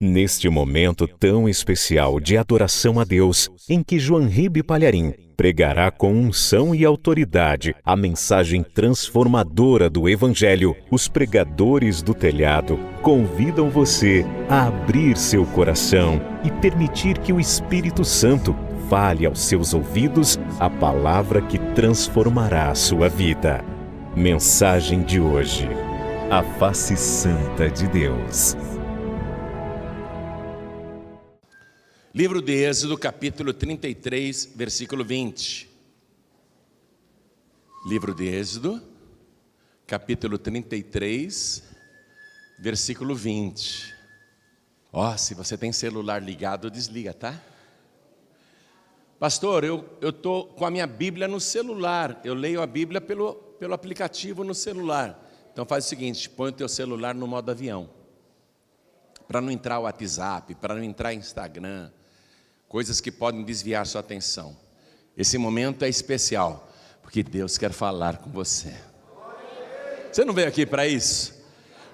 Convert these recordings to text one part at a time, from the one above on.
Neste momento tão especial de adoração a Deus, em que Joanribe Palharim pregará com unção e autoridade a mensagem transformadora do Evangelho, os pregadores do telhado convidam você a abrir seu coração e permitir que o Espírito Santo fale aos seus ouvidos a palavra que transformará a sua vida. Mensagem de hoje: a face santa de Deus. Livro de Êxodo, capítulo 33, versículo 20. Livro de Êxodo, capítulo 33, versículo 20. Se você tem celular ligado, desliga, tá? Pastor, eu estou com a minha Bíblia no celular. Eu leio a Bíblia pelo aplicativo no celular. Então faz o seguinte, põe o teu celular no modo avião. Para não entrar o WhatsApp, para não entrar Instagram, coisas que podem desviar sua atenção. Esse momento é especial, porque Deus quer falar com você. Você não veio aqui para isso?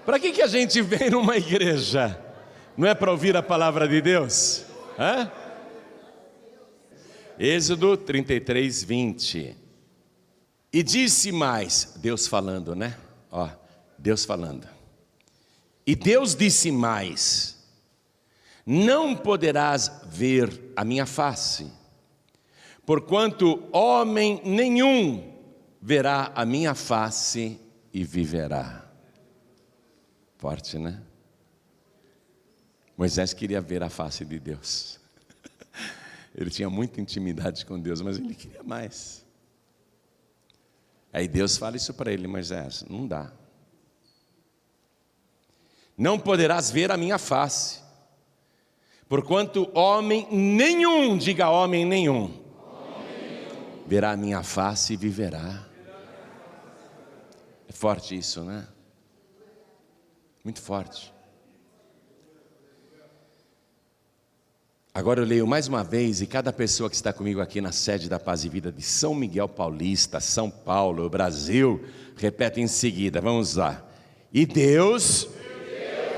Para que a gente vem numa igreja? Não é para ouvir a palavra de Deus? Êxodo 33, 20. E disse mais, Deus falando, né? Deus falando. E Deus disse mais: não poderás ver a minha face, porquanto homem nenhum verá a minha face e viverá. Forte, né? Moisés queria ver a face de Deus. Ele tinha muita intimidade com Deus, mas ele queria mais. Aí Deus fala isso para ele: Moisés, não dá. Não poderás ver a minha face, porquanto homem nenhum, diga homem nenhum, verá a minha face e viverá. É forte isso, né? Muito forte. Agora eu leio mais uma vez, e cada pessoa que está comigo aqui na sede da Paz e Vida de São Miguel Paulista, São Paulo, Brasil, repete em seguida, vamos lá. E Deus,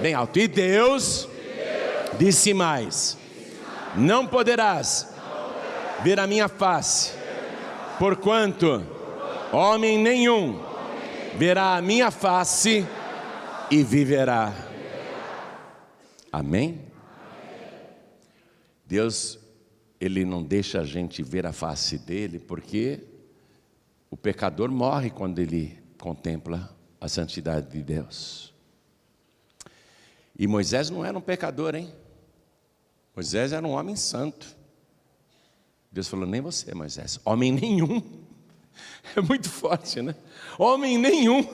bem alto, e Deus disse mais: não poderás ver a minha face, porquanto homem nenhum verá a minha face e viverá. Amém? Deus, Ele não deixa a gente ver a face dele, porque o pecador morre quando ele contempla a santidade de Deus. E Moisés não era um pecador, hein? Moisés era um homem santo. Deus falou: nem você, Moisés, homem nenhum. É muito forte, né? Homem nenhum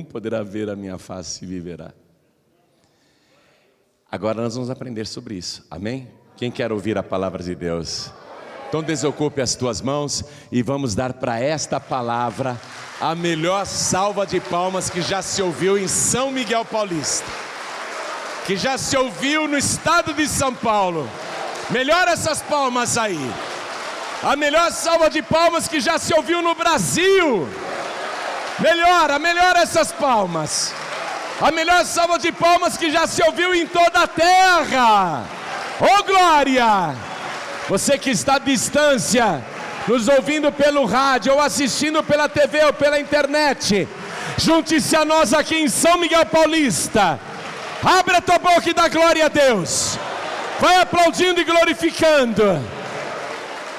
poderá ver a minha face e viverá. Agora nós vamos aprender sobre isso, amém? Quem quer ouvir a palavra de Deus? Então desocupe as tuas mãos e vamos dar para esta palavra a melhor salva de palmas que já se ouviu em São Miguel Paulista, que já se ouviu no estado de São Paulo. Melhora essas palmas aí. A melhor salva de palmas que já se ouviu no Brasil. Melhora essas palmas. A melhor salva de palmas que já se ouviu em toda a terra. Oh glória! Você que está à distância, nos ouvindo pelo rádio, ou assistindo pela TV ou pela internet, junte-se a nós aqui em São Miguel Paulista. Abre a tua boca e dá glória a Deus. Vai aplaudindo e glorificando.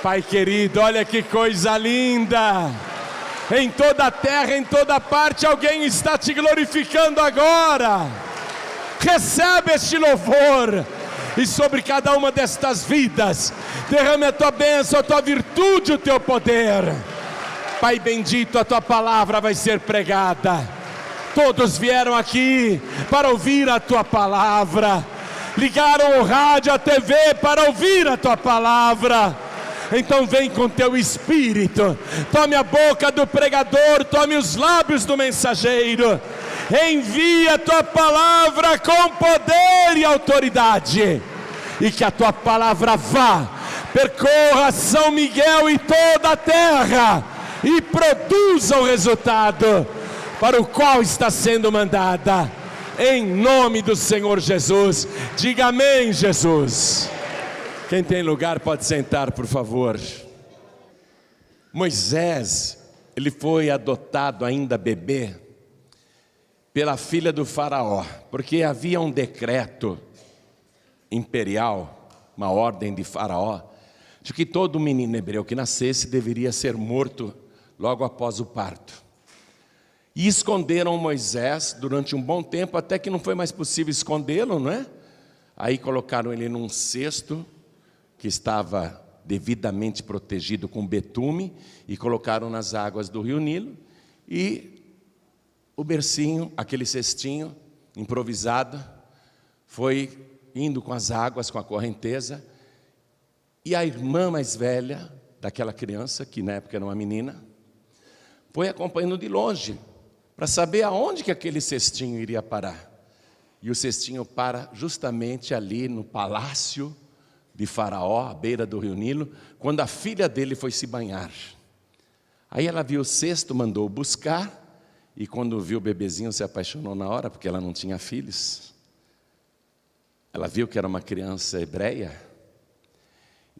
Pai querido, olha que coisa linda. Em toda a terra, em toda parte, alguém está te glorificando agora. Recebe este louvor. E sobre cada uma destas vidas, derrame a tua bênção, a tua virtude, o teu poder. Pai bendito, a tua palavra vai ser pregada. Todos vieram aqui para ouvir a tua palavra. Ligaram o rádio, a TV para ouvir a tua palavra. Então vem com teu Espírito, tome a boca do pregador, tome os lábios do mensageiro, envia a tua palavra com poder e autoridade, e que a tua palavra vá, percorra São Miguel e toda a terra, e produza o resultado para o qual está sendo mandada, em nome do Senhor Jesus. Diga amém, Jesus. Quem tem lugar pode sentar, por favor. Moisés, ele foi adotado ainda bebê pela filha do faraó, porque havia um decreto imperial, uma ordem de faraó, de que todo menino hebreu que nascesse deveria ser morto logo após o parto. E esconderam Moisés durante um bom tempo, até que não foi mais possível escondê-lo, não é? Aí colocaram ele num cesto que estava devidamente protegido com betume e colocaram nas águas do rio Nilo, e o bercinho, aquele cestinho improvisado, foi indo com as águas, com a correnteza, e a irmã mais velha daquela criança, que na época era uma menina, foi acompanhando de longe, para saber aonde que aquele cestinho iria parar. E o cestinho para justamente ali no palácio de Faraó, à beira do rio Nilo, quando a filha dele foi se banhar. Aí ela viu o cesto, mandou buscar, e quando viu o bebezinho se apaixonou na hora, porque ela não tinha filhos. Ela viu que era uma criança hebreia,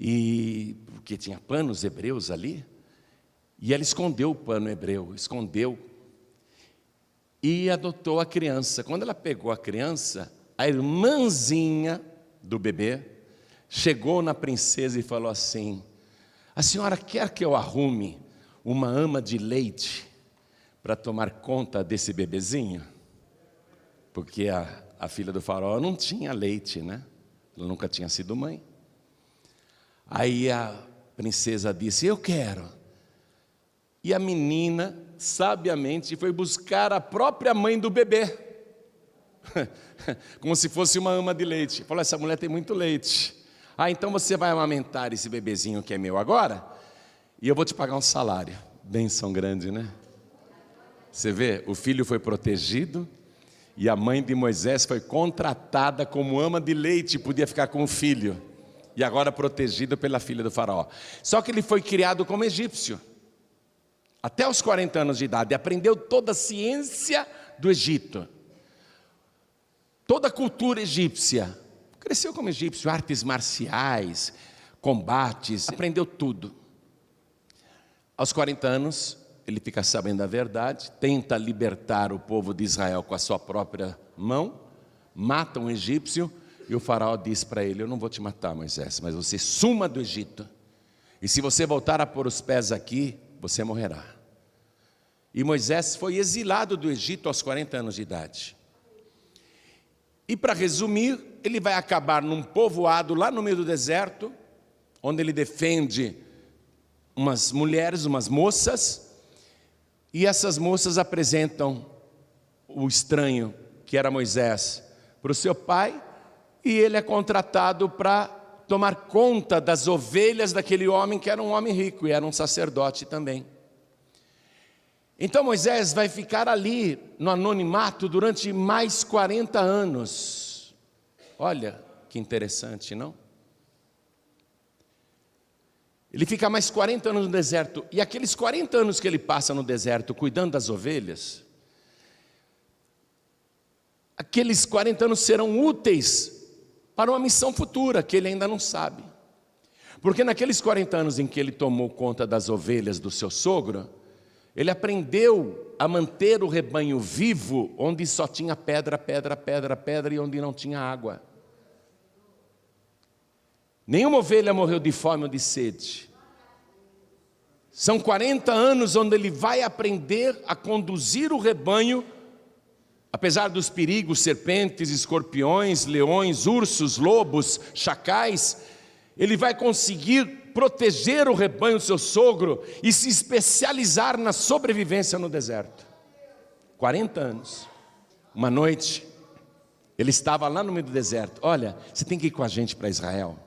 e porque tinha panos hebreus ali, e ela escondeu o pano hebreu, escondeu, e adotou a criança. Quando ela pegou a criança, a irmãzinha do bebê chegou na princesa e falou assim: a senhora quer que eu arrume uma ama de leite para tomar conta desse bebezinho? Porque a filha do faraó não tinha leite, né? Ela nunca tinha sido mãe. Aí a princesa disse: eu quero. E a menina, sabiamente, foi buscar a própria mãe do bebê, como se fosse uma ama de leite. Falou: essa mulher tem muito leite. Ah, então você vai amamentar esse bebezinho que é meu agora, e eu vou te pagar um salário. Bênção grande, né? Você vê, o filho foi protegido, e a mãe de Moisés foi contratada como ama de leite, podia ficar com o filho, e agora protegido pela filha do faraó. Só que ele foi criado como egípcio, até os 40 anos de idade, aprendeu toda a ciência do Egito, toda a cultura egípcia, cresceu como egípcio, artes marciais, combates, aprendeu tudo. Aos 40 anos, ele fica sabendo a verdade, tenta libertar o povo de Israel com a sua própria mão, mata um egípcio, e o faraó diz para ele: eu não vou te matar, Moisés, mas você suma do Egito, e se você voltar a pôr os pés aqui, você morrerá. E Moisés foi exilado do Egito aos 40 anos de idade. E para resumir, ele vai acabar num povoado lá no meio do deserto, onde ele defende umas mulheres, umas moças, e essas moças apresentam o estranho, que era Moisés, para o seu pai, e ele é contratado para tomar conta das ovelhas daquele homem, que era um homem rico, e era um sacerdote também. Então Moisés vai ficar ali, no anonimato, durante mais 40 anos. Olha, que interessante, não? Ele fica mais 40 anos no deserto, e aqueles 40 anos que ele passa no deserto, cuidando das ovelhas, aqueles 40 anos serão úteis para uma missão futura, que ele ainda não sabe. Porque naqueles 40 anos em que ele tomou conta das ovelhas do seu sogro, ele aprendeu a manter o rebanho vivo, onde só tinha pedra, pedra, pedra, pedra, e onde não tinha água. Nenhuma ovelha morreu de fome ou de sede. São 40 anos onde ele vai aprender a conduzir o rebanho, apesar dos perigos, serpentes, escorpiões, leões, ursos, lobos, chacais. Ele vai conseguir proteger o rebanho do seu sogro e se especializar na sobrevivência no deserto. 40 anos. Uma noite, ele estava lá no meio do deserto. Olha, você tem que ir com a gente para Israel,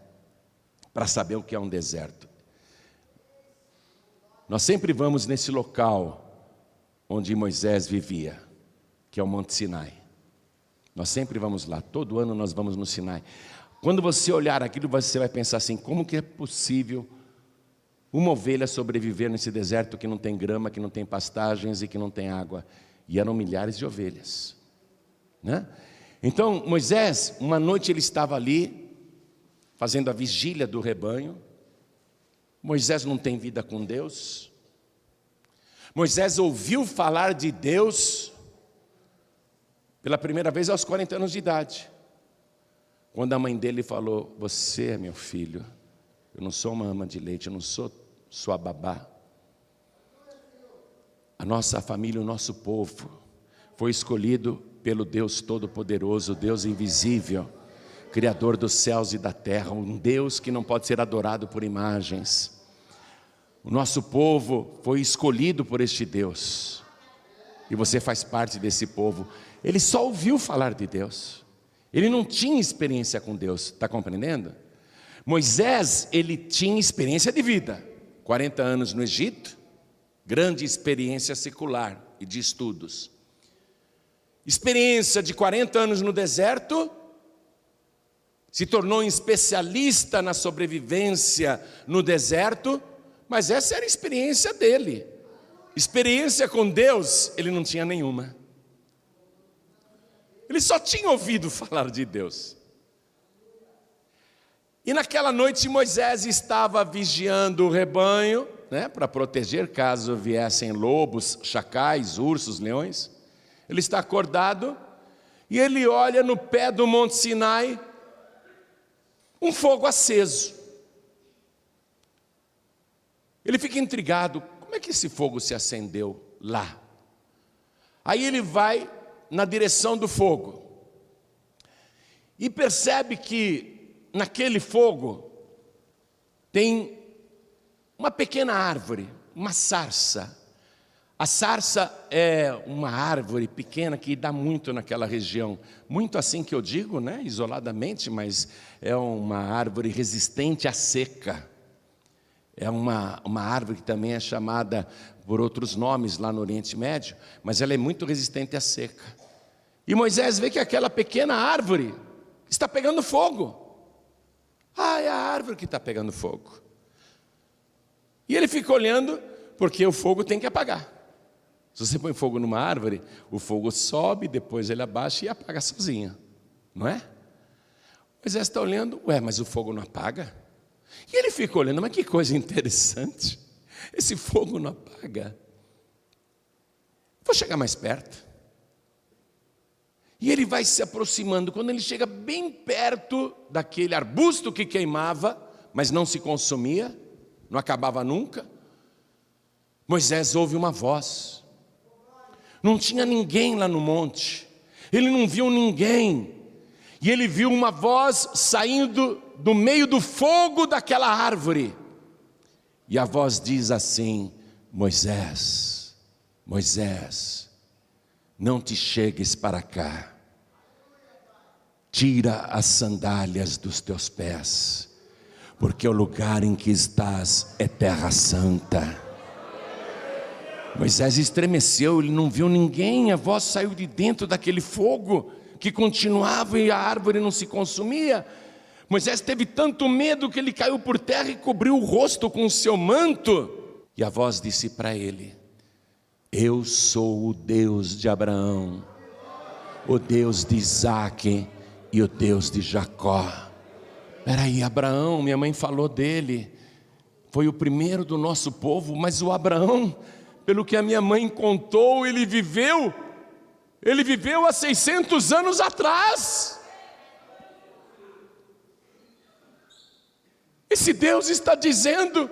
para saber o que é um deserto. Nós sempre vamos nesse local onde Moisés vivia, que é o Monte Sinai. Nós sempre vamos lá, todo ano nós vamos no Sinai. Quando você olhar aquilo, você vai pensar assim: como que é possível uma ovelha sobreviver nesse deserto que não tem grama, que não tem pastagens e que não tem água? E eram milhares de ovelhas. né? Então Moisés, uma noite ele estava ali, fazendo a vigília do rebanho. Moisés não tem vida com Deus. Moisés ouviu falar de Deus pela primeira vez aos 40 anos de idade, quando a mãe dele falou: você é meu filho, eu não sou uma ama de leite, eu não sou sua babá. A nossa família, o nosso povo foi escolhido pelo Deus Todo-Poderoso, Deus invisível, Criador dos céus e da terra, um Deus que não pode ser adorado por imagens. O nosso povo foi escolhido por este Deus, e você faz parte desse povo. Ele só ouviu falar de Deus, ele não tinha experiência com Deus, está compreendendo? Moisés, ele tinha experiência de vida, 40 anos no Egito, grande experiência secular e de estudos. Experiência de 40 anos no deserto, se tornou um especialista na sobrevivência no deserto, mas essa era a experiência dele. Experiência com Deus, ele não tinha nenhuma. Ele só tinha ouvido falar de Deus. E naquela noite Moisés estava vigiando o rebanho, né, para proteger caso viessem lobos, chacais, ursos, leões. Ele está acordado e ele olha no pé do Monte Sinai um fogo aceso. Ele fica intrigado, como é que esse fogo se acendeu lá? Aí ele vai na direção do fogo e percebe que naquele fogo tem uma pequena árvore, uma sarça. A sarça é uma árvore pequena que dá muito naquela região, muito assim que eu digo, né, isoladamente, mas é uma árvore resistente à seca. É uma árvore que também é chamada por outros nomes lá no Oriente Médio, mas ela é muito resistente à seca. E Moisés vê que aquela pequena árvore está pegando fogo. Ah, é a árvore que está pegando fogo. E ele fica olhando, porque o fogo tem que apagar. Se você põe fogo numa árvore, o fogo sobe, depois ele abaixa e apaga sozinho, não é? Moisés está olhando, mas o fogo não apaga? E ele fica olhando, mas que coisa interessante, esse fogo não apaga. Vou chegar mais perto. E ele vai se aproximando, quando ele chega bem perto daquele arbusto que queimava, mas não se consumia, não acabava nunca, Moisés ouve uma voz. Não tinha ninguém lá no monte, ele não viu ninguém, e ele viu uma voz saindo do meio do fogo daquela árvore, e a voz diz assim: Moisés, Moisés, não te chegues para cá, tira as sandálias dos teus pés, porque o lugar em que estás é terra santa. Moisés estremeceu, ele não viu ninguém, a voz saiu de dentro daquele fogo que continuava e a árvore não se consumia. Moisés teve tanto medo que ele caiu por terra e cobriu o rosto com o seu manto. E a voz disse para ele: eu sou o Deus de Abraão, o Deus de Isaque e o Deus de Jacó. Peraí, Abraão, minha mãe falou dele, foi o primeiro do nosso povo, mas o Abraão, pelo que a minha mãe contou, ele viveu há 600 anos atrás. Esse Deus está dizendo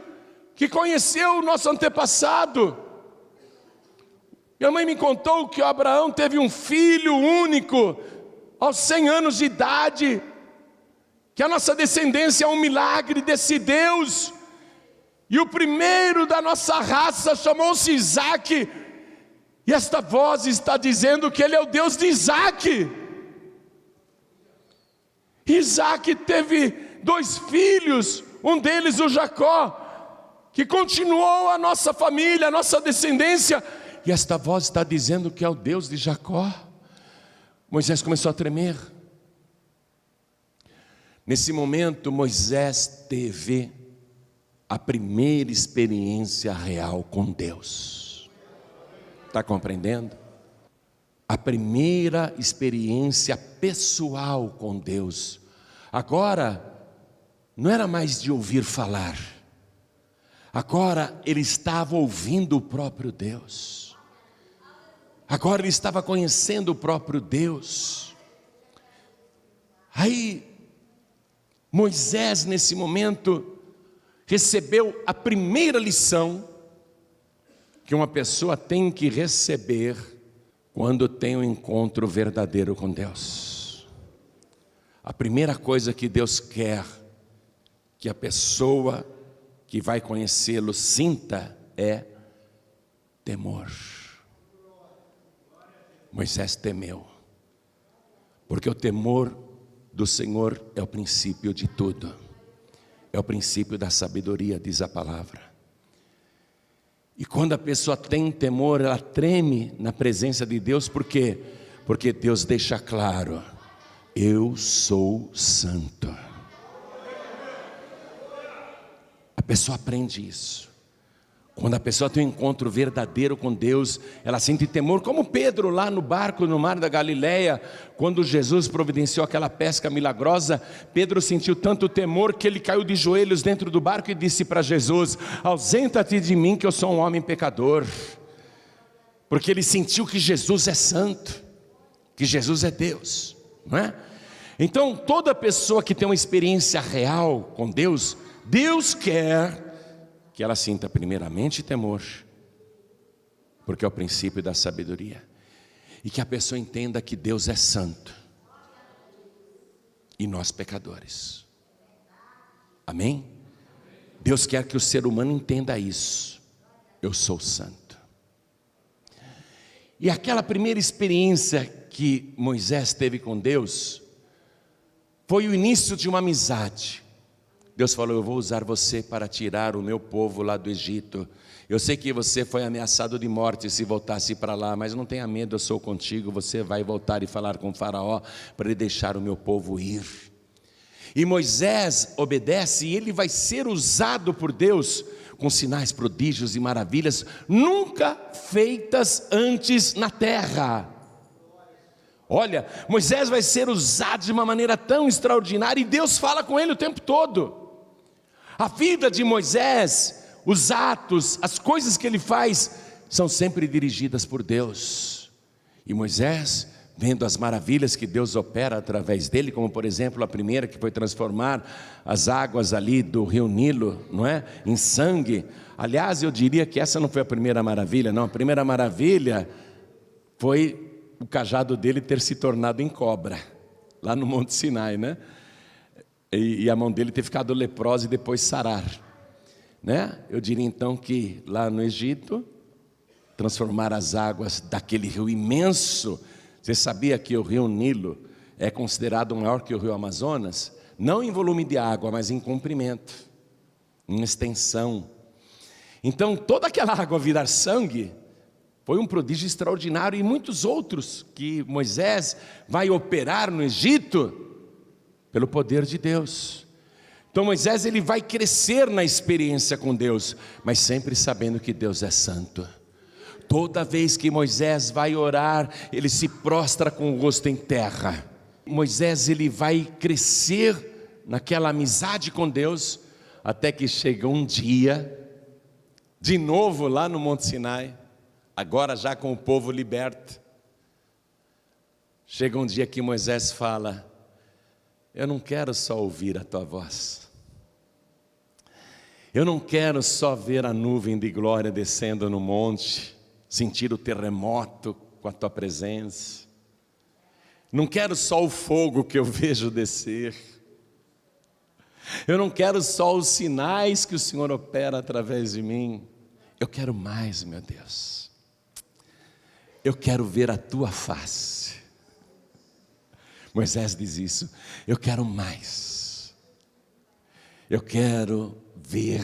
que conheceu o nosso antepassado. Minha mãe me contou que o Abraão teve um filho único aos 100 anos de idade, que a nossa descendência é um milagre desse Deus. E o primeiro da nossa raça chamou-se Isaque, e esta voz está dizendo que ele é o Deus de Isaque. Isaque teve 2 filhos, um deles o Jacó, que continuou a nossa família, a nossa descendência, e esta voz está dizendo que é o Deus de Jacó. Moisés começou a tremer. Nesse momento Moisés teve a primeira experiência real com Deus. Está compreendendo? a primeira experiência pessoal com Deus. Agora, não era mais de ouvir falar. Agora ele estava ouvindo o próprio Deus. Agora ele estava conhecendo o próprio Deus. Aí, Moisés, nesse momento, recebeu a primeira lição que uma pessoa tem que receber quando tem um encontro verdadeiro com Deus. A primeira coisa que Deus quer que a pessoa que vai conhecê-lo sinta é temor. Moisés temeu, porque o temor do Senhor é o princípio de tudo, é o princípio da sabedoria, diz a palavra. E quando a pessoa tem temor, ela treme na presença de Deus, por quê? Porque Deus deixa claro: eu sou santo. A pessoa aprende isso. Quando a pessoa tem um encontro verdadeiro com Deus, ela sente temor, como Pedro lá no barco no mar da Galileia, quando Jesus providenciou aquela pesca milagrosa. Pedro sentiu tanto temor que ele caiu de joelhos dentro do barco e disse para Jesus: ausenta-te de mim, que eu sou um homem pecador. Porque ele sentiu que Jesus é santo, que Jesus é Deus, não é? Então toda pessoa que tem uma experiência real com Deus, Deus quer que ela sinta primeiramente temor, porque é o princípio da sabedoria, e que a pessoa entenda que Deus é santo e nós pecadores. Amém? Deus quer que o ser humano entenda isso: eu sou santo. E aquela primeira experiência que Moisés teve com Deus foi o início de uma amizade. Deus falou: eu vou usar você para tirar o meu povo lá do Egito. Eu sei que você foi ameaçado de morte se voltasse para lá, mas não tenha medo, eu sou contigo. Você vai voltar e falar com o faraó para ele deixar o meu povo ir. E Moisés obedece, e ele vai ser usado por Deus com sinais, prodígios e maravilhas nunca feitas antes na terra. Olha, Moisés vai ser usado de uma maneira tão extraordinária, e Deus fala com ele o tempo todo. A vida de Moisés, os atos, as coisas que ele faz, são sempre dirigidas por Deus. E Moisés, vendo as maravilhas que Deus opera através dele, como por exemplo a primeira, que foi transformar as águas ali do rio Nilo, não é, em sangue. Aliás, eu diria que essa não foi a primeira maravilha, não. A primeira maravilha foi o cajado dele ter se tornado em cobra, lá no Monte Sinai, né? E a mão dele ter ficado leprosa e depois sarar, né? Eu diria então que lá no Egito, transformar as águas daquele rio imenso. Você sabia que o rio Nilo é considerado maior que o rio Amazonas? Não em volume de água, mas em comprimento, em extensão. Então toda aquela água virar sangue foi um prodígio extraordinário, e muitos outros que Moisés vai operar no Egito pelo poder de Deus. Então Moisés, ele vai crescer na experiência com Deus, mas sempre sabendo que Deus é santo. Toda vez que Moisés vai orar, ele se prostra com o rosto em terra. Moisés, ele vai crescer naquela amizade com Deus, até que chega um dia, de novo lá no Monte Sinai, agora já com o povo liberto. Chega um dia que Moisés fala: eu não quero só ouvir a tua voz, eu não quero só ver a nuvem de glória descendo no monte, sentir o terremoto com a tua presença, não quero só o fogo que eu vejo descer, eu não quero só os sinais que o Senhor opera através de mim, eu quero mais, meu Deus, eu quero ver a tua face. Moisés diz isso: eu quero mais, eu quero ver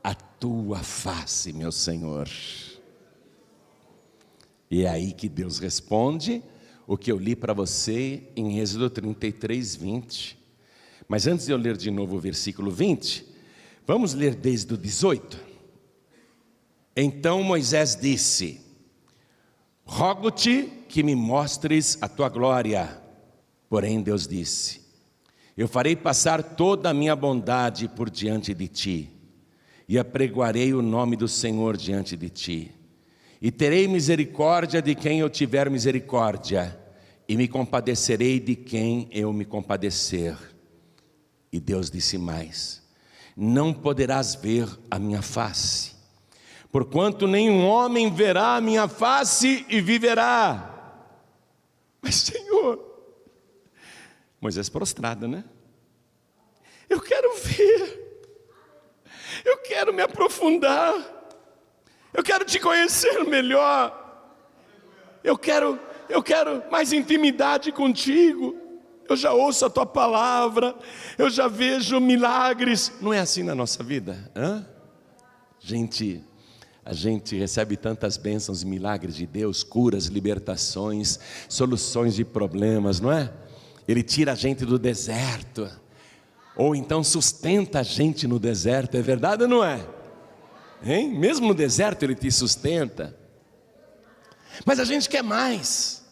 a tua face, meu Senhor. E é aí que Deus responde o que eu li para você em Êxodo 33, 20. Mas antes de eu ler de novo o versículo 20, vamos ler desde o 18. Então Moisés disse: rogo-te que me mostres a tua glória. Porém Deus disse: eu farei passar toda a minha bondade por diante de ti, e apregoarei o nome do Senhor diante de ti, e terei misericórdia de quem eu tiver misericórdia, e me compadecerei de quem eu me compadecer. E Deus disse mais: não poderás ver a minha face, porquanto nenhum homem verá a minha face e viverá. Mas Senhor, Moisés prostrado, né? Eu quero ver, eu quero me aprofundar, eu quero te conhecer melhor, eu quero mais intimidade contigo. Eu já ouço a tua palavra, eu já vejo milagres. Não é assim na nossa vida? A gente recebe tantas bênçãos e milagres de Deus, curas, libertações, soluções de problemas, não é? Ele tira a gente do deserto, ou então sustenta a gente no deserto, é verdade ou não é? Hein? Mesmo no deserto Ele te sustenta. Mas a gente quer mais.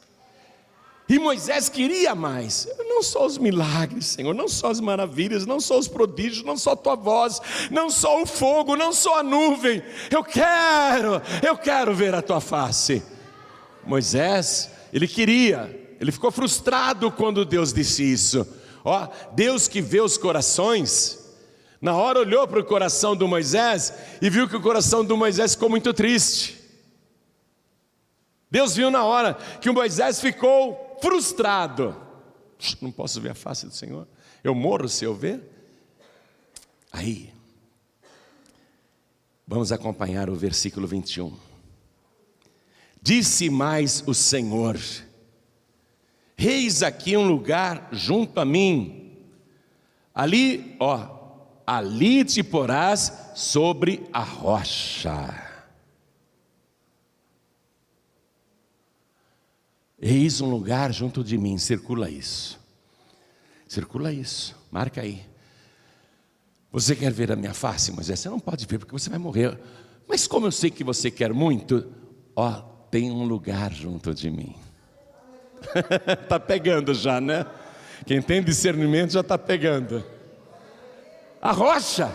E Moisés queria mais. Não só os milagres, Senhor, não só as maravilhas, não só os prodígios, não só a tua voz, não só o fogo, não só a nuvem. Eu quero ver a tua face. Moisés, ele queria, ele ficou frustrado quando Deus disse isso. Ó, Deus que vê os corações, na hora olhou para o coração do Moisés e viu que o coração do Moisés ficou muito triste. Deus viu na hora que o Moisés ficou frustrado. Não posso ver a face do Senhor, eu morro se eu ver. Aí, vamos acompanhar o versículo 21. Disse mais o Senhor: eis aqui um lugar junto a mim, ali te porás sobre a rocha. Eis um lugar junto de mim. Circula isso, marca aí. Você quer ver a minha face, Moisés? Você não pode ver porque você vai morrer. Mas como eu sei que você quer muito, tem um lugar junto de mim. Está pegando já, né? Quem tem discernimento já está pegando. A rocha.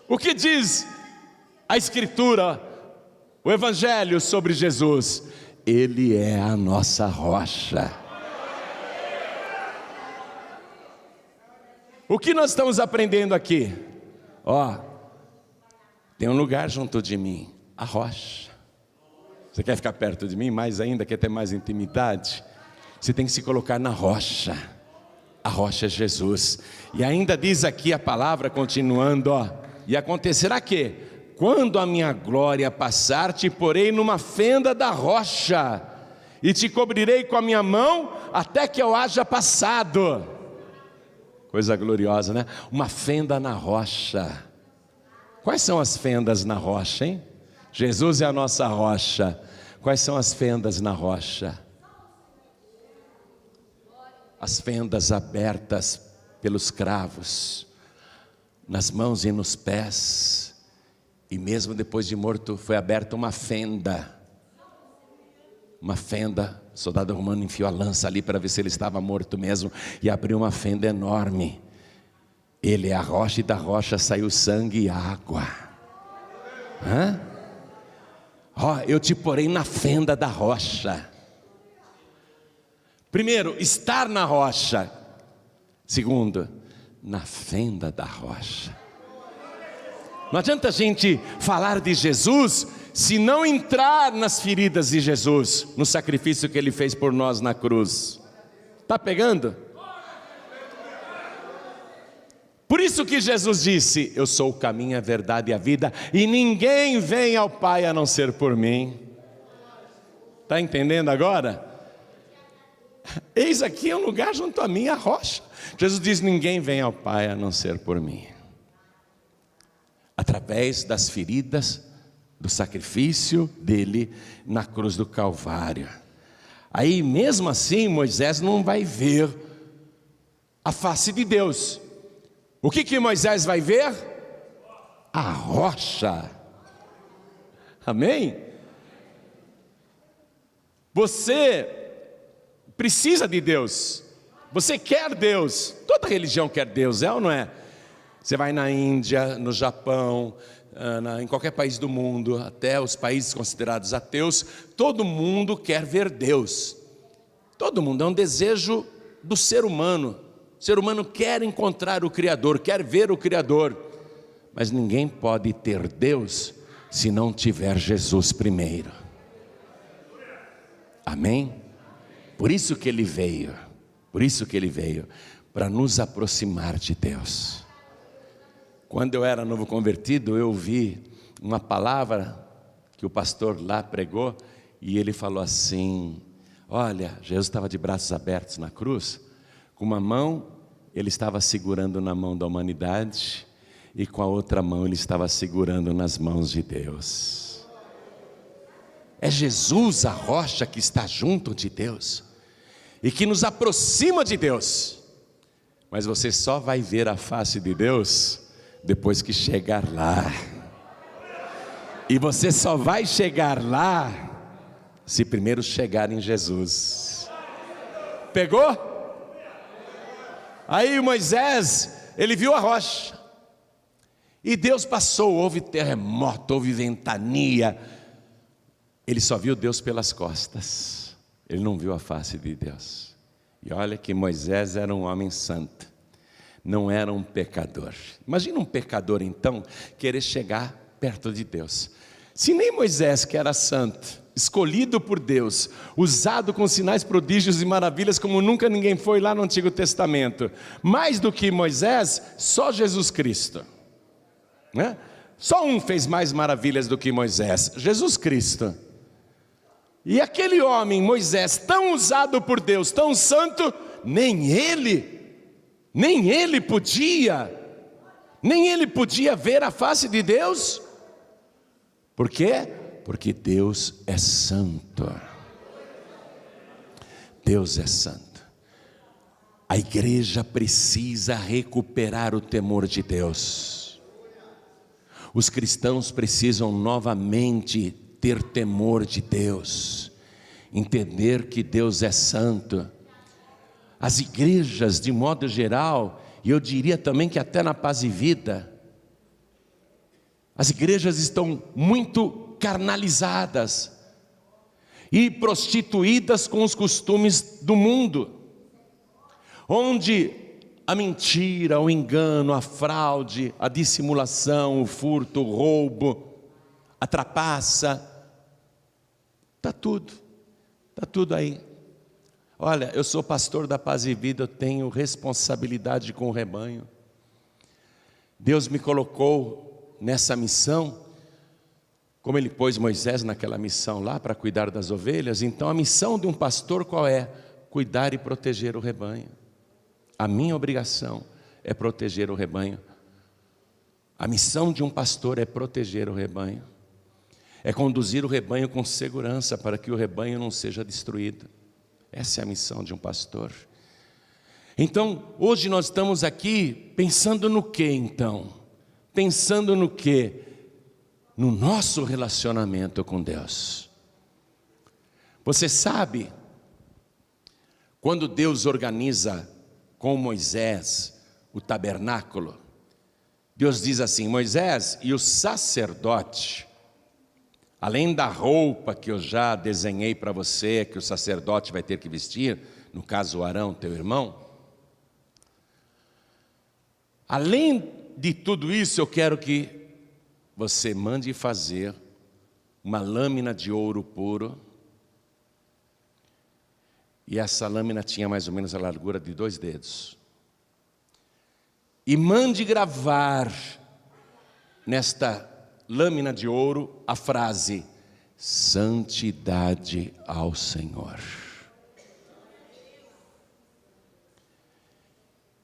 O que diz a Escritura, o Evangelho sobre Jesus? Ele é a nossa rocha. O que nós estamos aprendendo aqui? Tem um lugar junto de mim, a rocha. Você quer ficar perto de mim mais ainda? Quer ter mais intimidade? Você tem que se colocar na rocha. A rocha é Jesus. E ainda diz aqui a palavra, continuando, e acontecerá que, quando a minha glória passar, te porei numa fenda da rocha, e te cobrirei com a minha mão, até que eu haja passado. Coisa gloriosa, né? Uma fenda na rocha. Quais são as fendas na rocha, hein? Jesus é a nossa rocha. Quais são as fendas na rocha? As fendas abertas pelos cravos, nas mãos e nos pés. E mesmo depois de morto foi aberta uma fenda. Uma fenda, o soldado romano enfiou a lança ali para ver se ele estava morto mesmo, e abriu uma fenda enorme. Ele é a rocha, e da rocha saiu sangue e água. Eu te porei na fenda da rocha. Primeiro, estar na rocha. Segundo, na fenda da rocha. Não adianta a gente falar de Jesus se não entrar nas feridas de Jesus, no sacrifício que Ele fez por nós na cruz. Está pegando? Por isso que Jesus disse: eu sou o caminho, a verdade e a vida, e ninguém vem ao Pai a não ser por mim. Está entendendo agora? Eis aqui um lugar junto a mim, a rocha. Jesus diz: ninguém vem ao Pai a não ser por mim. Através das feridas do sacrifício dele na cruz do Calvário. Aí mesmo assim Moisés não vai ver a face de Deus. O que Moisés vai ver? A rocha. Amém? Você precisa de Deus. Você quer Deus. Toda religião quer Deus, é ou não é? Você vai na Índia, no Japão, em qualquer país do mundo, até os países considerados ateus, todo mundo quer ver Deus. Todo mundo, é um desejo do ser humano. O ser humano quer encontrar o Criador, quer ver o Criador. Mas ninguém pode ter Deus se não tiver Jesus primeiro. Amém? Por isso que Ele veio. Por isso que Ele veio, para nos aproximar de Deus. Quando eu era novo convertido, eu ouvi uma palavra que o pastor lá pregou, e ele falou assim: olha, Jesus estava de braços abertos na cruz, com uma mão ele estava segurando na mão da humanidade, e com a outra mão ele estava segurando nas mãos de Deus. É Jesus a rocha que está junto de Deus, e que nos aproxima de Deus. Mas você só vai ver a face de Deus depois que chegar lá. E você só vai chegar lá se primeiro chegar em Jesus. Pegou? Aí Moisés, ele viu a rocha, e Deus passou, houve terremoto, houve ventania. Ele só viu Deus pelas costas, ele não viu a face de Deus. E olha que Moisés era um homem santo, não era um pecador. Imagina um pecador então querer chegar perto de Deus. Se nem Moisés, que era santo, escolhido por Deus, usado com sinais, prodígios e maravilhas como nunca ninguém foi lá no Antigo Testamento, mais do que Moisés, só Jesus Cristo, né? Só um fez mais maravilhas do que Moisés, Jesus Cristo. E aquele homem, Moisés, tão usado por Deus, tão santo, nem ele podia ver a face de Deus. Por quê? Porque Deus é santo. Deus é santo. A igreja precisa recuperar o temor de Deus. Os cristãos precisam novamente ter temor de Deus, entender que Deus é santo. As igrejas, de modo geral, e eu diria também que até na Paz e Vida, as igrejas estão muito carnalizadas e prostituídas com os costumes do mundo, onde a mentira, o engano, a fraude, a dissimulação, o furto, o roubo, a trapaça, está tudo aí. Olha, eu sou pastor da Paz e Vida, eu tenho responsabilidade com o rebanho. Deus me colocou nessa missão, como Ele pôs Moisés naquela missão lá para cuidar das ovelhas. Então a missão de um pastor qual é? Cuidar e proteger o rebanho. A minha obrigação é proteger o rebanho. A missão de um pastor é proteger o rebanho, é conduzir o rebanho com segurança para que o rebanho não seja destruído. Essa é a missão de um pastor. Então, hoje nós estamos aqui pensando no que então? Pensando no que? No nosso relacionamento com Deus. Você sabe, quando Deus organiza com Moisés o tabernáculo, Deus diz assim: Moisés, e o sacerdote, além da roupa que eu já desenhei para você, que o sacerdote vai ter que vestir, no caso Arão, teu irmão, além de tudo isso, eu quero que você mande fazer uma lâmina de ouro puro, e essa lâmina tinha mais ou menos a largura de 2 dedos, e mande gravar nesta lâmina de ouro a frase: santidade ao Senhor.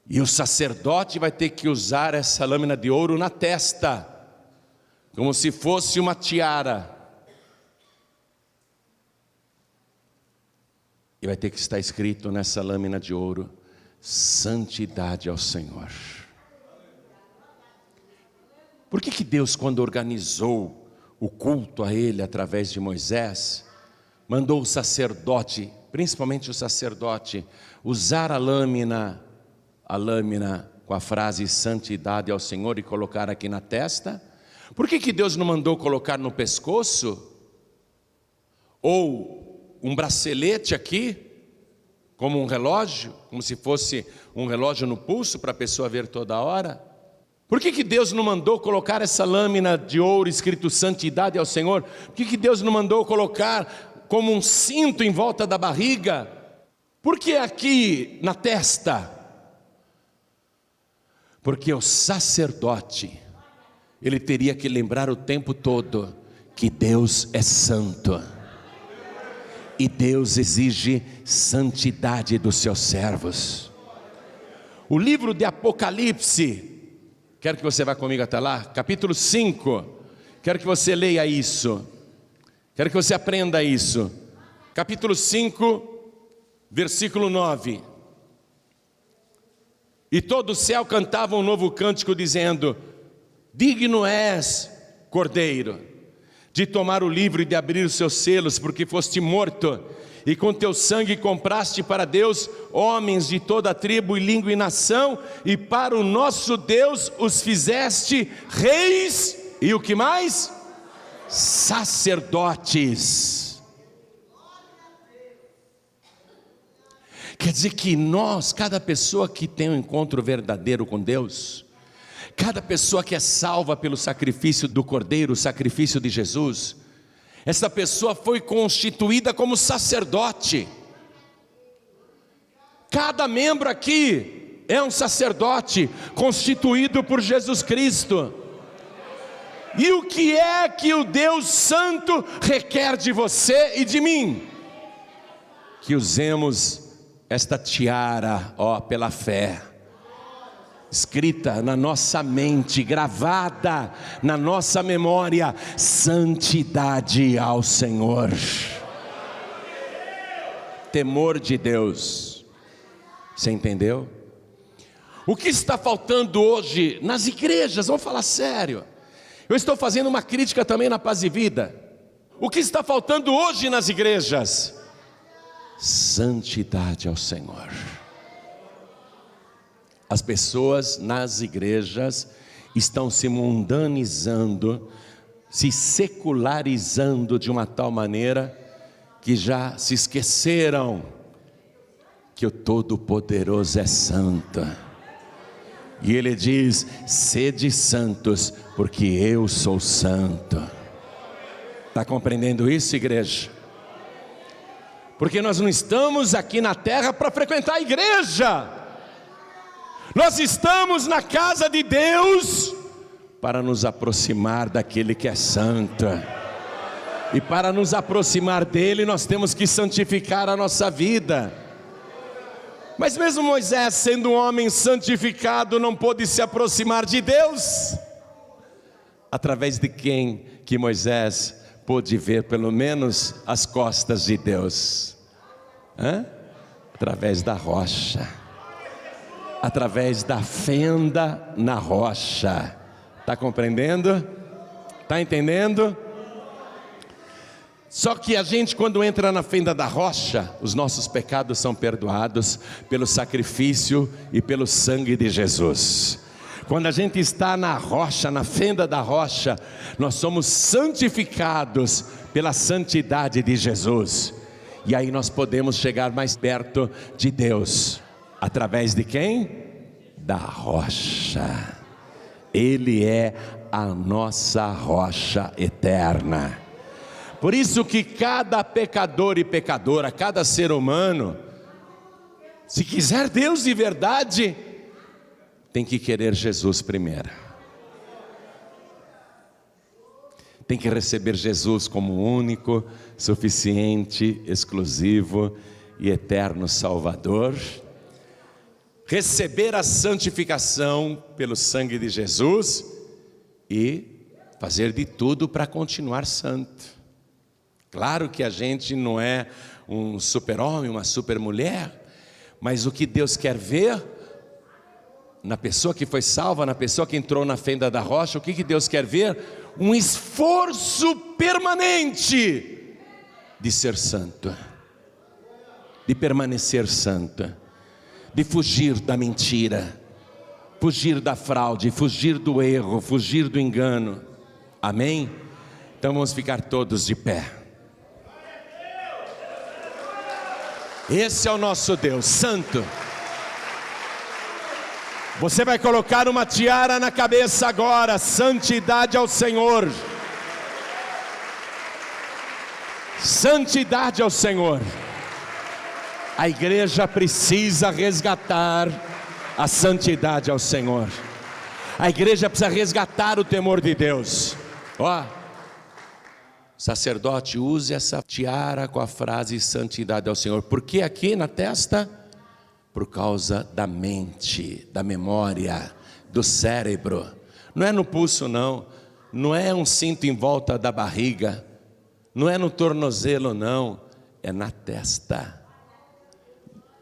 E o sacerdote vai ter que usar essa lâmina de ouro na testa, como se fosse uma tiara, e vai ter que estar escrito nessa lâmina de ouro: santidade ao Senhor. Por que Deus, quando organizou o culto a Ele através de Moisés, mandou o sacerdote, principalmente o sacerdote, usar a lâmina com a frase santidade ao Senhor e colocar aqui na testa? Por que Deus não mandou colocar no pescoço? Ou um bracelete aqui, como um relógio, como se fosse um relógio no pulso para a pessoa ver toda hora? Por que Deus não mandou colocar essa lâmina de ouro escrito santidade ao Senhor? Por que Deus não mandou colocar como um cinto em volta da barriga? Por que aqui na testa? Porque o sacerdote, ele teria que lembrar o tempo todo que Deus é santo. E Deus exige santidade dos seus servos. O livro de Apocalipse, quero que você vá comigo até lá, capítulo 5, quero que você leia isso, quero que você aprenda isso. Capítulo 5, versículo 9. E todo o céu cantava um novo cântico dizendo: digno és, Cordeiro, de tomar o livro e de abrir os seus selos, porque foste morto, e com teu sangue compraste para Deus homens de toda tribo e língua e nação, e para o nosso Deus os fizeste reis, e o que mais? Sacerdotes. Quer dizer que nós, cada pessoa que tem um encontro verdadeiro com Deus, cada pessoa que é salva pelo sacrifício do Cordeiro, o sacrifício de Jesus, essa pessoa foi constituída como sacerdote. Cada membro aqui é um sacerdote constituído por Jesus Cristo. E o que é que o Deus Santo requer de você e de mim? Que usemos esta tiara, pela fé, escrita na nossa mente, gravada na nossa memória: santidade ao Senhor, temor de Deus. Você entendeu? O que está faltando hoje nas igrejas? Vamos falar sério. Eu estou fazendo uma crítica também na Paz e Vida. O que está faltando hoje nas igrejas? Santidade ao Senhor. As pessoas nas igrejas estão se mundanizando, se secularizando de uma tal maneira que já se esqueceram que o Todo-Poderoso é santo. E Ele diz: sede santos, porque eu sou santo. Está compreendendo isso, igreja? Porque nós não estamos aqui na terra para frequentar a igreja. Nós estamos na casa de Deus para nos aproximar daquele que é santo. E para nos aproximar dele, nós temos que santificar a nossa vida. Mas mesmo Moisés, sendo um homem santificado, não pôde se aproximar de Deus. Através de quem que Moisés pôde ver pelo menos as costas de Deus? Através da rocha, através da fenda na rocha. Está compreendendo? Está entendendo? Só que a gente, quando entra na fenda da rocha, os nossos pecados são perdoados pelo sacrifício e pelo sangue de Jesus. Quando a gente está na rocha, na fenda da rocha, nós somos santificados pela santidade de Jesus. E aí nós podemos chegar mais perto de Deus. Através de quem? Da rocha. Ele é a nossa rocha eterna. Por isso que cada pecador e pecadora, cada ser humano, se quiser Deus de verdade, tem que querer Jesus primeiro. Tem que receber Jesus como único, suficiente, exclusivo e eterno Salvador. Receber a santificação pelo sangue de Jesus e fazer de tudo para continuar santo. Claro que a gente não é um super-homem, uma super-mulher, mas o que Deus quer ver na pessoa que foi salva, na pessoa que entrou na fenda da rocha, o que Deus quer ver? Um esforço permanente de ser santo, de permanecer santo, de fugir da mentira, fugir da fraude, fugir do erro, fugir do engano. Amém? Então vamos ficar todos de pé. Esse é o nosso Deus santo. Você vai colocar uma tiara na cabeça agora. Santidade ao Senhor. Santidade ao Senhor. A igreja precisa resgatar a santidade ao Senhor. A igreja precisa resgatar o temor de Deus. Ó, sacerdote, use essa tiara com a frase santidade ao Senhor. Por que aqui na testa? Por causa da mente, da memória, do cérebro. Não é no pulso não, não é um cinto em volta da barriga, não é no tornozelo não, é na testa.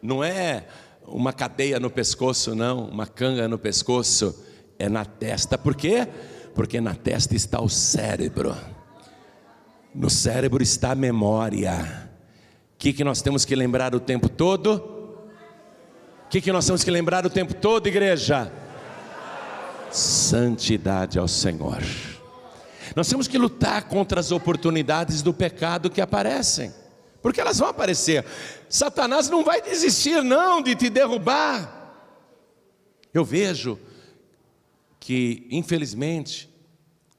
Não é uma cadeia no pescoço não, uma canga no pescoço, é na testa. Por quê? Porque na testa está o cérebro. No cérebro está a memória. O que nós temos que lembrar o tempo todo? O que nós temos que lembrar o tempo todo, igreja? Santidade ao Senhor. Nós temos que lutar contra as oportunidades do pecado que aparecem, porque elas vão aparecer. Satanás não vai desistir não de te derrubar. Eu vejo que infelizmente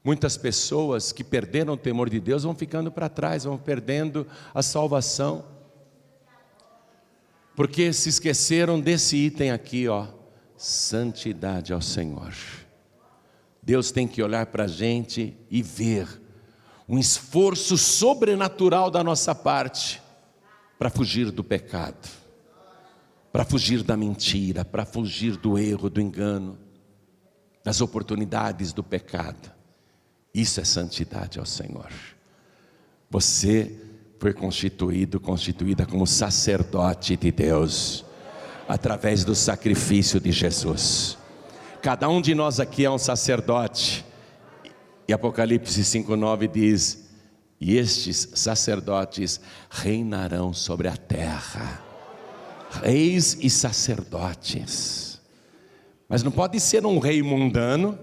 muitas pessoas que perderam o temor de Deus vão ficando para trás, vão perdendo a salvação, porque se esqueceram desse item aqui, ó, santidade ao Senhor. Deus tem que olhar para a gente e ver um esforço sobrenatural da nossa parte para fugir do pecado, para fugir da mentira, para fugir do erro, do engano, das oportunidades do pecado. Isso é santidade ao Senhor. Você foi constituída como sacerdote de Deus, através do sacrifício de Jesus. Cada um de nós aqui é um sacerdote. E Apocalipse 5:9 diz: e estes sacerdotes reinarão sobre a terra. Reis e sacerdotes. Mas não pode ser um rei mundano,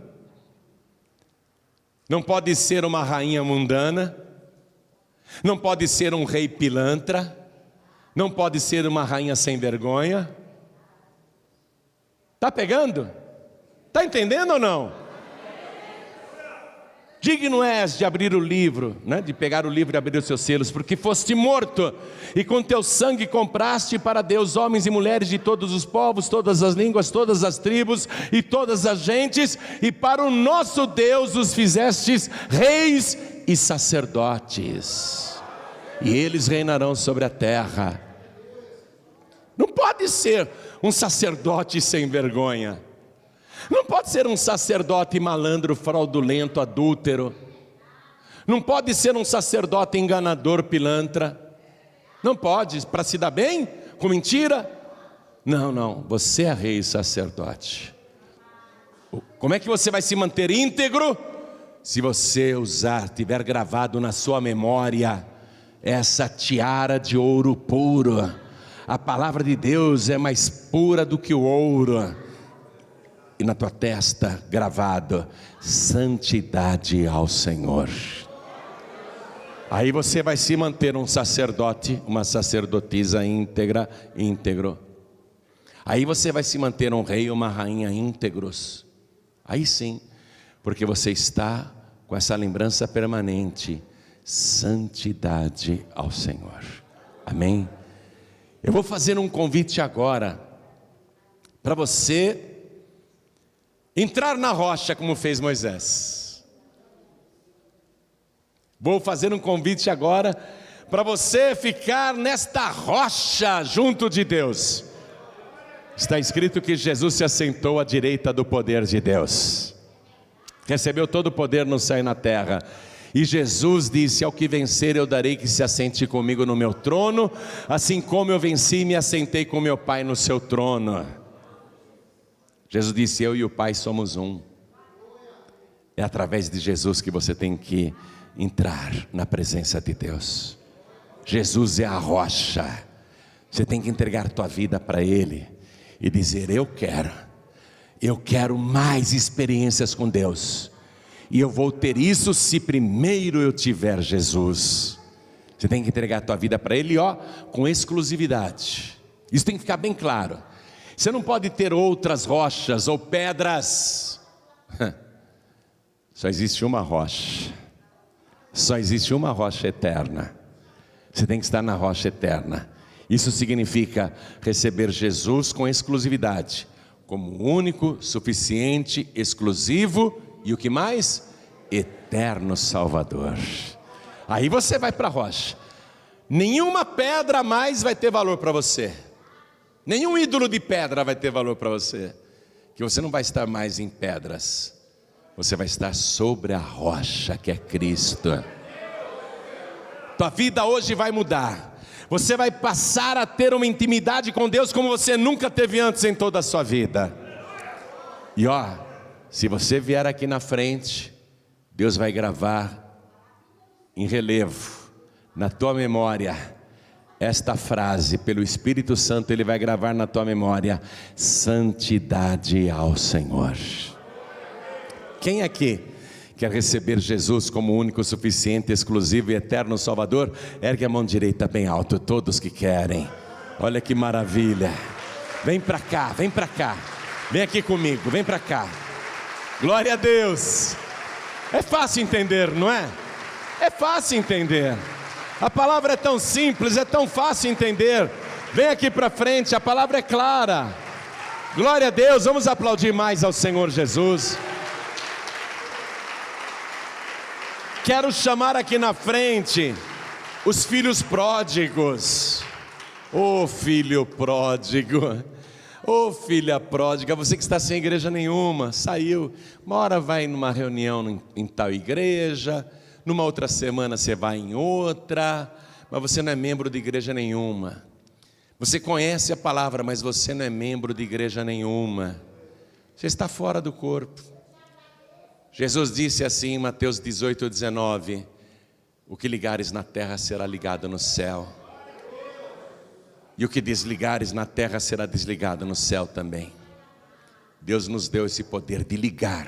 não pode ser uma rainha mundana, não pode ser um rei pilantra, não pode ser uma rainha sem vergonha. Está pegando? Está entendendo ou não? Digno és de abrir o livro, né? De pegar o livro e abrir os seus selos, porque foste morto, e com teu sangue compraste para Deus homens e mulheres de todos os povos, todas as línguas, todas as tribos e todas as gentes, e para o nosso Deus os fizestes reis e sacerdotes, e eles reinarão sobre a terra. Não pode ser um sacerdote sem vergonha. Não pode ser um sacerdote malandro, fraudulento, adúltero. Não pode ser um sacerdote enganador, pilantra. Não pode, para se dar bem, com mentira. Não, você é rei e sacerdote. Como é que você vai se manter íntegro? Se você tiver gravado na sua memória essa tiara de ouro puro. A palavra de Deus é mais pura do que o ouro. E na tua testa gravado: santidade ao Senhor. Aí você vai se manter um sacerdote, uma sacerdotisa íntegro. Aí você vai se manter um rei ou uma rainha íntegros. Aí sim, porque você está com essa lembrança permanente: santidade ao Senhor. Amém? Eu vou fazer um convite agora para você entrar na rocha como fez Moisés. Vou fazer um convite agora para você ficar nesta rocha junto de Deus. Está escrito que Jesus se assentou à direita do poder de Deus. Recebeu todo o poder no céu e na terra. E Jesus disse: ao que vencer eu darei que se assente comigo no meu trono, assim como eu venci e me assentei com meu Pai no seu trono. Jesus disse: eu e o Pai somos um. É através de Jesus que você tem que entrar na presença de Deus. Jesus é a rocha. Você tem que entregar a tua vida para Ele e dizer: eu quero mais experiências com Deus, e eu vou ter isso se primeiro eu tiver Jesus. Você tem que entregar a tua vida para Ele, com exclusividade. Isso tem que ficar bem claro. Você não pode ter outras rochas ou pedras. Só existe uma rocha. Só existe uma rocha eterna. Você tem que estar na rocha eterna. Isso significa receber Jesus com exclusividade, como único, suficiente, exclusivo e o que mais? Eterno Salvador. Aí você vai para a rocha. Nenhuma pedra mais vai ter valor para você. Nenhum ídolo de pedra vai ter valor para você. Que você não vai estar mais em pedras. Você vai estar sobre a rocha que é Cristo. Tua vida hoje vai mudar. Você vai passar a ter uma intimidade com Deus como você nunca teve antes em toda a sua vida. E se você vier aqui na frente, Deus vai gravar em relevo na tua memória esta frase, pelo Espírito Santo Ele vai gravar na tua memória: santidade ao Senhor. Quem aqui quer receber Jesus como único, suficiente, exclusivo e eterno Salvador? Ergue a mão direita bem alto, todos que querem. Olha que maravilha. Vem para cá, vem para cá. Vem aqui comigo, vem para cá. Glória a Deus. É fácil entender, não é? É fácil entender. A palavra é tão simples, é tão fácil entender. Vem aqui para frente, a palavra é clara. Glória a Deus, vamos aplaudir mais ao Senhor Jesus. Quero chamar aqui na frente os filhos pródigos. Ô filho pródigo, ô filha pródiga, você que está sem igreja nenhuma, saiu, uma hora vai numa reunião em tal igreja, numa outra semana você vai em outra, mas você não é membro de igreja nenhuma. Você conhece a palavra, mas você não é membro de igreja nenhuma. Você está fora do corpo. Jesus disse assim em Mateus 18:19: o que ligares na terra será ligado no céu, e o que desligares na terra será desligado no céu também. Deus nos deu esse poder de ligar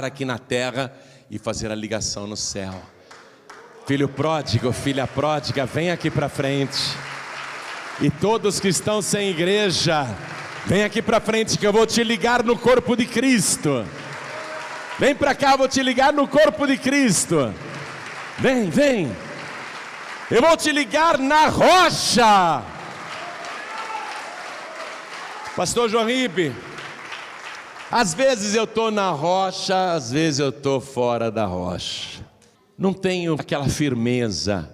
aqui na terra e fazer a ligação no céu. Filho pródigo, filha pródiga, vem aqui para frente. E todos que estão sem igreja, vem aqui para frente que eu vou te ligar no corpo de Cristo. Vem para cá, eu vou te ligar no corpo de Cristo. Vem, vem. Eu vou te ligar na rocha. Pastor João Ribe, às vezes eu estou na rocha, às vezes eu estou fora da rocha. Não tenho aquela firmeza.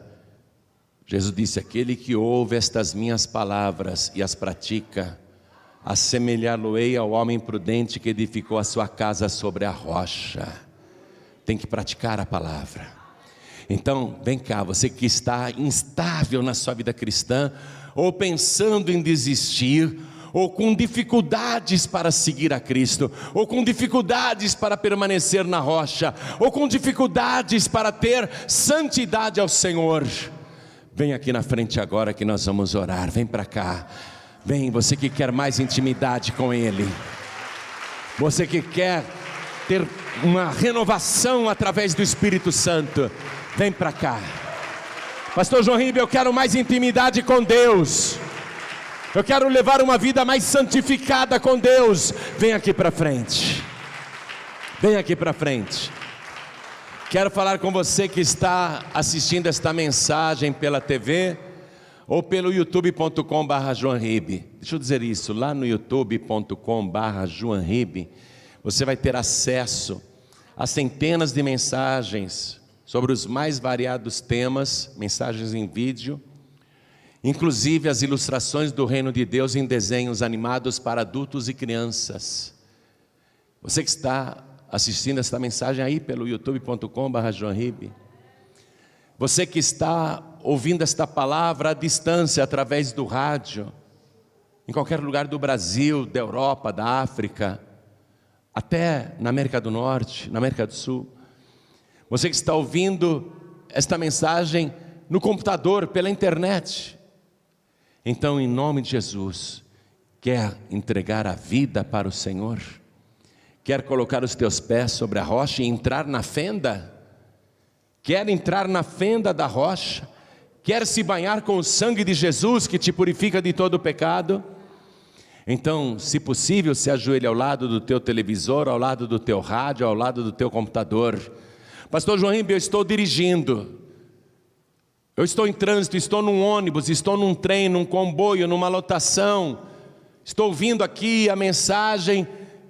Jesus disse: aquele que ouve estas minhas palavras e as pratica, assemelhá-lo-ei ao homem prudente que edificou a sua casa sobre a rocha. Tem que praticar a palavra. Então, vem cá, você que está instável na sua vida cristã, ou pensando em desistir, ou com dificuldades para seguir a Cristo, ou com dificuldades para permanecer na rocha, ou com dificuldades para ter santidade ao Senhor, vem aqui na frente agora que nós vamos orar. Vem para cá. Vem, você que quer mais intimidade com Ele, você que quer ter uma renovação através do Espírito Santo, vem para cá. Pastor João Ribe, eu quero mais intimidade com Deus, eu quero levar uma vida mais santificada com Deus. Vem aqui para frente. Vem aqui para frente. Quero falar com você que está assistindo esta mensagem pela TV ou pelo youtube.com/JoãoRibe. Deixa eu dizer isso, lá no youtube.com/JoãoRibe, você vai ter acesso a centenas de mensagens sobre os mais variados temas, mensagens em vídeo, inclusive as ilustrações do reino de Deus em desenhos animados para adultos e crianças. Você que está assistindo esta mensagem aí pelo youtube.com/JoãoRibe, você que está ouvindo esta palavra à distância, através do rádio, em qualquer lugar do Brasil, da Europa, da África, até na América do Norte, na América do Sul, você que está ouvindo esta mensagem no computador, pela internet. Então, em nome de Jesus, quer entregar a vida para o Senhor? Quer colocar os teus pés sobre a rocha e entrar na fenda? Quer entrar na fenda da rocha? Quer se banhar com o sangue de Jesus que te purifica de todo o pecado? Então, se possível, se ajoelhe ao lado do teu televisor, ao lado do teu rádio, ao lado do teu computador. Pastor João Ribe, eu estou dirigindo, eu estou em trânsito, estou num ônibus, estou num trem, num comboio, numa lotação, estou ouvindo aqui a mensagem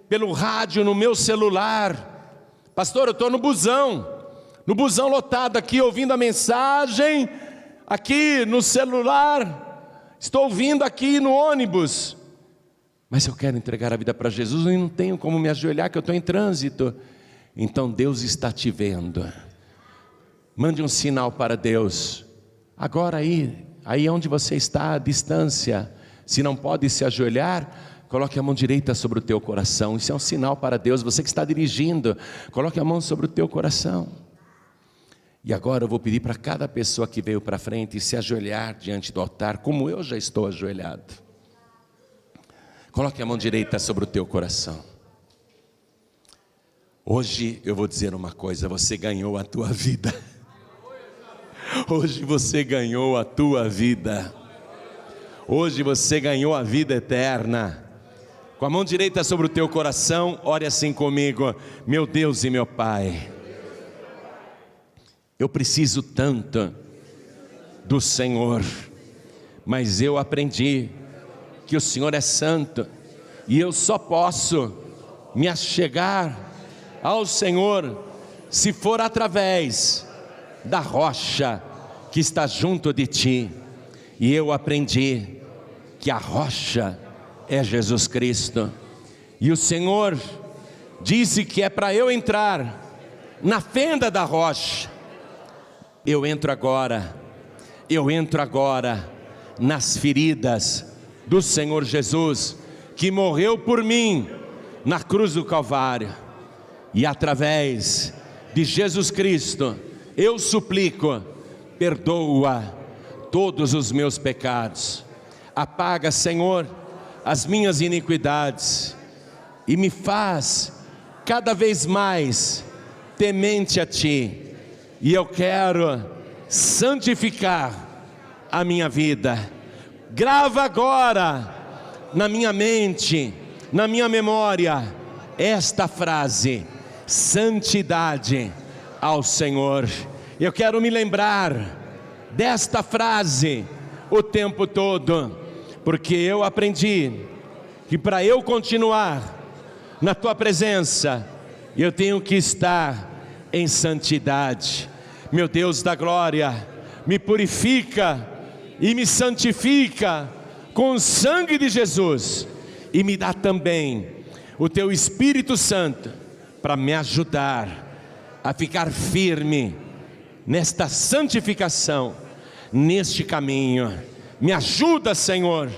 pelo rádio, no meu celular. Pastor, eu estou no busão lotado aqui, ouvindo a mensagem, aqui no celular, estou ouvindo aqui no ônibus. Mas eu quero entregar a vida para Jesus e não tenho como me ajoelhar, que eu estou em trânsito. Então Deus está te vendo. Mande um sinal para Deus. Agora aí onde você está, à distância, se não pode se ajoelhar, coloque a mão direita sobre o teu coração. Isso é um sinal para Deus. Você que está dirigindo, coloque a mão sobre o teu coração. E agora eu vou pedir para cada pessoa que veio para frente se ajoelhar diante do altar, como eu já estou ajoelhado. Coloque a mão direita sobre o teu coração. Hoje eu vou dizer uma coisa, você ganhou a tua vida. Hoje você ganhou a tua vida. Hoje você ganhou a vida eterna. Com a mão direita sobre o teu coração, ore assim comigo: meu Deus e meu Pai, eu preciso tanto do Senhor, mas eu aprendi que o Senhor é santo, e eu só posso me achegar ao Senhor se for através da rocha que está junto de ti. E eu aprendi que a rocha é Jesus Cristo, e o Senhor disse que é para eu entrar na fenda da rocha. Eu entro agora nas feridas do Senhor Jesus, que morreu por mim na cruz do Calvário, e através de Jesus Cristo eu suplico: perdoa todos os meus pecados, apaga, Senhor, as minhas iniquidades, e me faz cada vez mais temente a Ti. E eu quero santificar a minha vida. Grava agora na minha mente, na minha memória, esta frase: santidade ao Senhor. Eu quero me lembrar desta frase o tempo todo, porque eu aprendi que para eu continuar na Tua presença, eu tenho que estar em santidade. Meu Deus da glória, me purifica e me santifica com o sangue de Jesus, e me dá também o Teu Espírito Santo para me ajudar a ficar firme nesta santificação, neste caminho. Me ajuda, Senhor,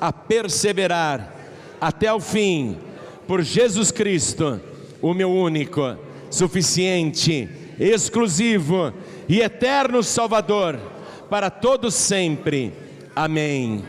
a perseverar até o fim, por Jesus Cristo, o meu único, suficiente, exclusivo e eterno Salvador, para todos sempre. Amém.